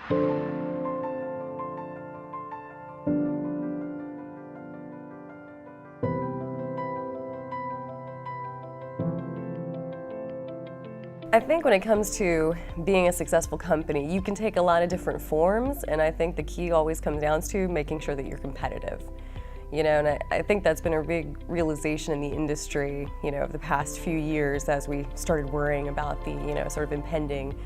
I think when it comes to being a successful company, you can take a lot of different forms, and I think the key always comes down to making sure that you're competitive. And I think that's been a big realization in the industry, of the past few years as we started worrying about the, sort of impending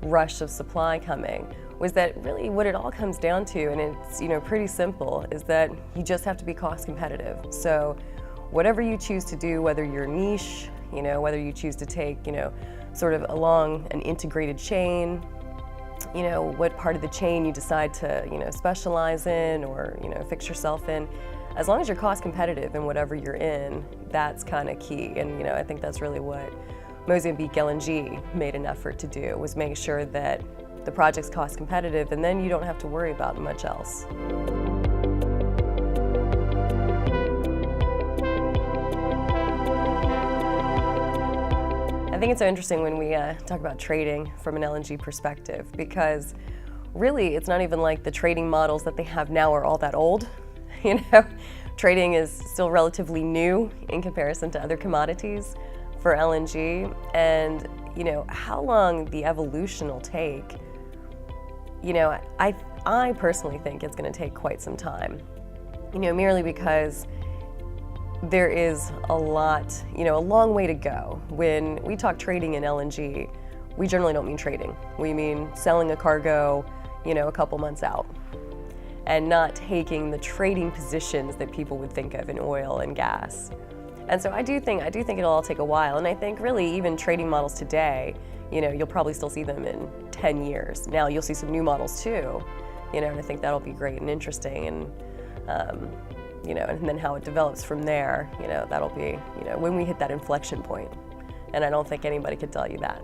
rush of supply coming, was that really what it all comes down to, and it's, pretty simple, is that you just have to be cost competitive. So whatever you choose to do, whether you're niche, whether you choose to take, sort of along an integrated chain, what part of the chain you decide to, specialize in or, fix yourself in, as long as you're cost competitive in whatever you're in, that's kind of key. And, I think that's really what Mozambique LNG made an effort to do, was make sure that the project's cost competitive, and then you don't have to worry about much else. I think it's so interesting when we talk about trading from an LNG perspective, because really it's not even like the trading models that they have now are all that old. Trading is still relatively new in comparison to other commodities for LNG, and how long the evolution will take, I personally think it's going to take quite some time, merely because there is a lot, a long way to go. When we talk trading in LNG, we generally don't mean trading. We mean selling a cargo, a couple months out, and not taking the trading positions that people would think of in oil and gas. And so I do think it'll all take a while. And I think really even trading models today, you'll probably still see them in 10 years. Now you'll see some new models too, and I think that'll be great and interesting. And and then how it develops from there, that'll be, when we hit that inflection point. And I don't think anybody could tell you that.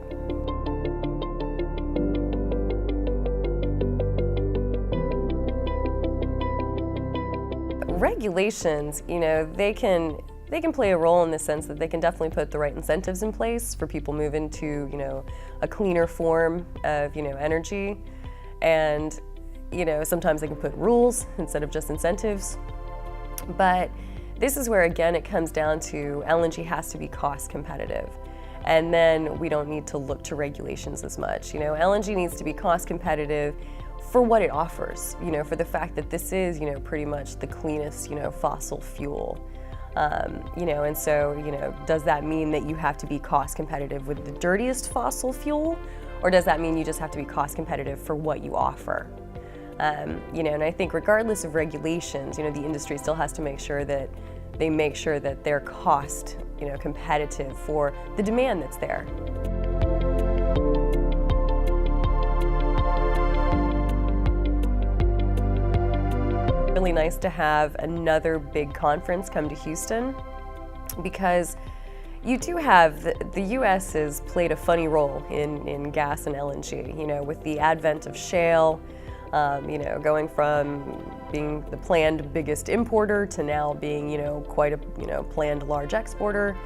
Regulations, they can play a role in the sense that they can definitely put the right incentives in place for people move into, a cleaner form of, energy. And, sometimes they can put rules instead of just incentives. But this is where, again, it comes down to LNG has to be cost competitive. And then we don't need to look to regulations as much. LNG needs to be cost competitive for what it offers, for the fact that this is, pretty much the cleanest, fossil fuel. And so, does that mean that you have to be cost competitive with the dirtiest fossil fuel? Or does that mean you just have to be cost competitive for what you offer? And I think regardless of regulations, the industry still has to make sure that they're cost, competitive for the demand that's there. Really nice to have another big conference come to Houston, because you do have, the U.S. has played a funny role in gas and LNG, with the advent of shale, going from being the planned biggest importer to now being, quite a, planned large exporter.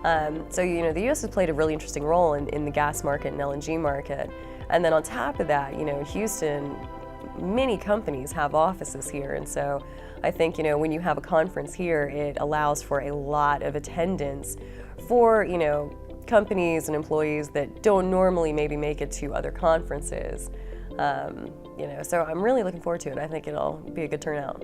So, the U.S. has played a really interesting role in the gas market and LNG market. And then on top of that, Houston, many companies have offices here. And so I think, when you have a conference here, it allows for a lot of attendance for, companies and employees that don't normally maybe make it to other conferences. So I'm really looking forward to it. I think it'll be a good turnout.